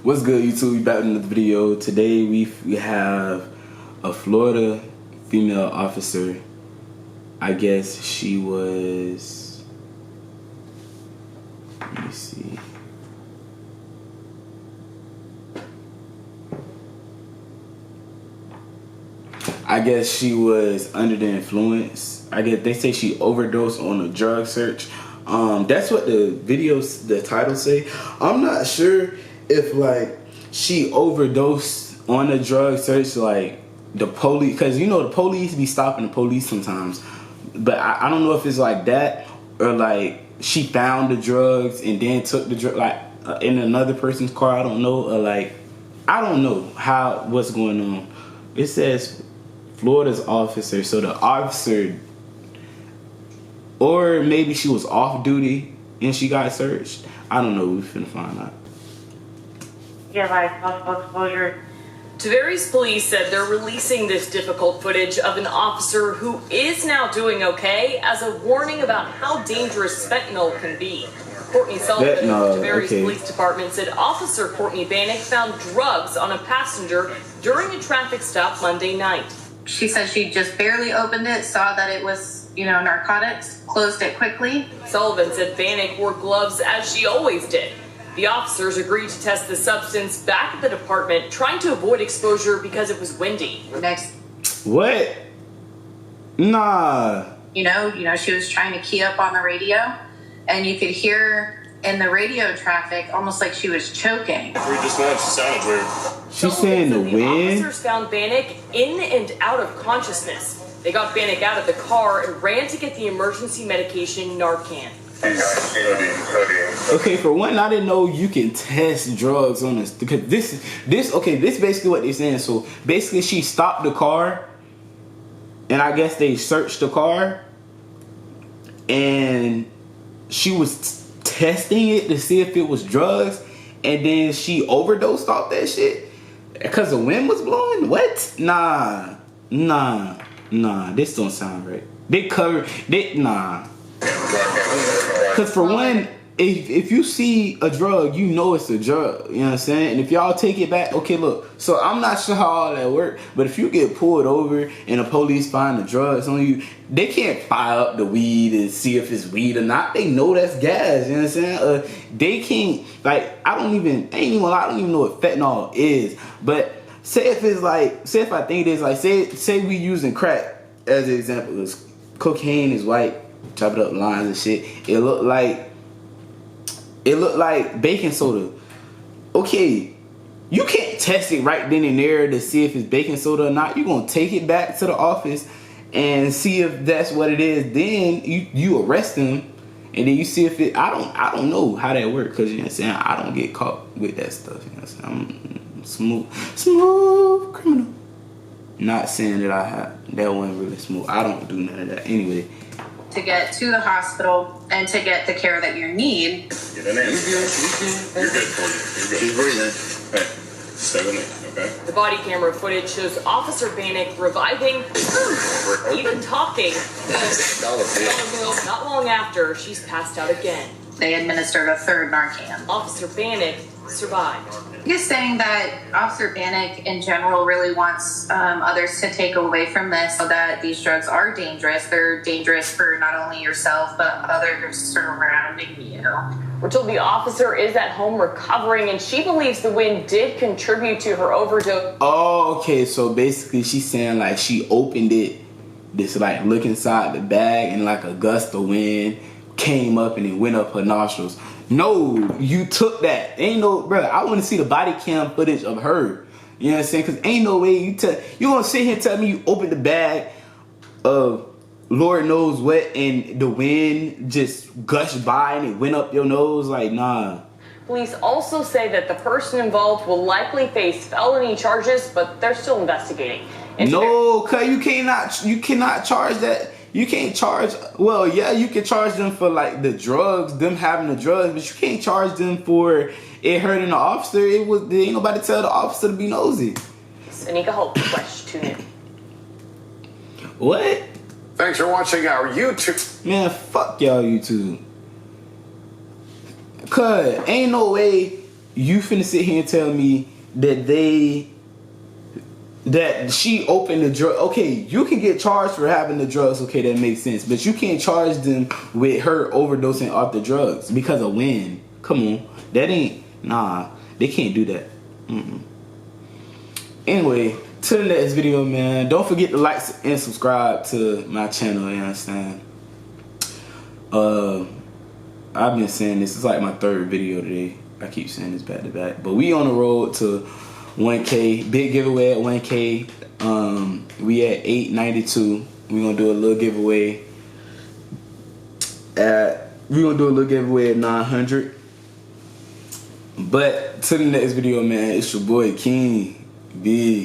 What's good, YouTube? We back in the video. Today we have a Florida female officer. I guess she was, let me see. I guess she was under the influence. I guess they say she overdosed on a drug search. That's what the title say. I'm not sure if like she overdosed on a drug search, like the police, because you know the police be stopping the police sometimes, but I don't know if it's like that or like she found the drugs and then took the drug like in another person's car. I don't know, or like I don't know what's going on. It says Florida's officer, so the officer, or maybe she was off duty and she got searched. I don't know. We finna find out. Yeah, like possible exposure. Tavares police said they're releasing this difficult footage of an officer who is now doing okay as a warning about how dangerous fentanyl can be. Courtney Sullivan of the Tavares Police Department said Officer Courtney Bannock found drugs on a passenger during a traffic stop Monday night. She said she just barely opened it, saw that it was, narcotics, closed it quickly. Sullivan said Bannock wore gloves as she always did. The officers agreed to test the substance back at the department, trying to avoid exposure because it was windy. Next. What? Nah. She was trying to key up on the radio, and you could hear in the radio traffic almost like she was choking. We just know it sounded weird. She's saying the wind. Officers found Bannock in and out of consciousness. They got Bannock out of the car and ran to get the emergency medication Narcan. Okay, for one, I didn't know you can test drugs on this, because this basically what they're saying. So basically she stopped the car and I guess they searched the car and she was testing it to see if it was drugs, and then she overdosed off that shit because the wind was blowing. What? Nah, this don't sound right. Because for one, if you see a drug, you know it's a drug. You know what I'm saying? And if y'all take it back, okay, look. So I'm not sure how all that works, but if you get pulled over and the police find the drugs on you, they can't fire up the weed and see if it's weed or not. They know that's gas. You know what I'm saying? They can't, like, I don't even know what fentanyl is. But say if I think it is like, say we using crack as an example. It's cocaine is white. Chop it up lines and shit. It looked like baking soda. Okay, you can't test it right then and there to see if it's baking soda or not. You're gonna take it back to the office and see if that's what it is. Then you arrest them, and then you see if it. I don't know how that works, because you know what I'm saying, I don't get caught with that stuff. You know what I'm saying? I'm smooth criminal. Not saying that that wasn't really smooth. I don't do none of that anyway. To get to the hospital and to get the care that you need. Get in there. You're good for you. You're good. Keep breathing. Hey, 7, 8, okay? The body camera footage shows Officer Bannock reviving, even talking. Not long after, she's passed out again. They administered a third Narcan. Officer Bannock survived. He's saying that Officer Bannock in general really wants others to take away from this, so that these drugs are dangerous. They're dangerous for not only yourself, but others surrounding you. We're told the officer is at home recovering, and she believes the wind did contribute to her overdose. Oh, okay. So basically she's saying like she opened it, this like look inside the bag, and like a gust of wind came up and it went up her nostrils. No, you took that. Ain't no, bro. I want to see the body cam footage of her. You know what I'm saying? Because ain't no way you gonna sit here and tell me you opened the bag of Lord knows what and the wind just gushed by and it went up your nose. Like, nah. Police also say that the person involved will likely face felony charges, but they're still investigating. No, cause you cannot charge that. You can't charge, well, yeah, you can charge them for like the drugs, them having the drugs, but you can't charge them for it hurting the officer. There ain't nobody tell the officer to be nosy. Anika Hope, Fresh, tune in. What? Thanks for watching our YouTube. Man, fuck y'all YouTube. Cause ain't no way you finna sit here and tell me that she opened the drug. Okay, you can get charged for having the drugs. Okay, that makes sense. But you can't charge them with her overdosing off the drugs because of when. Come on, that ain't nah. They can't do that. Anyway, to the next video, man. Don't forget to like and subscribe to my channel. You understand? I've been saying this is like my third video today. I keep saying this back to back, but we on the road to 1K. Big giveaway at 1K. We at 892. We gonna do a little giveaway at 900. But to the next video, man. It's your boy King B.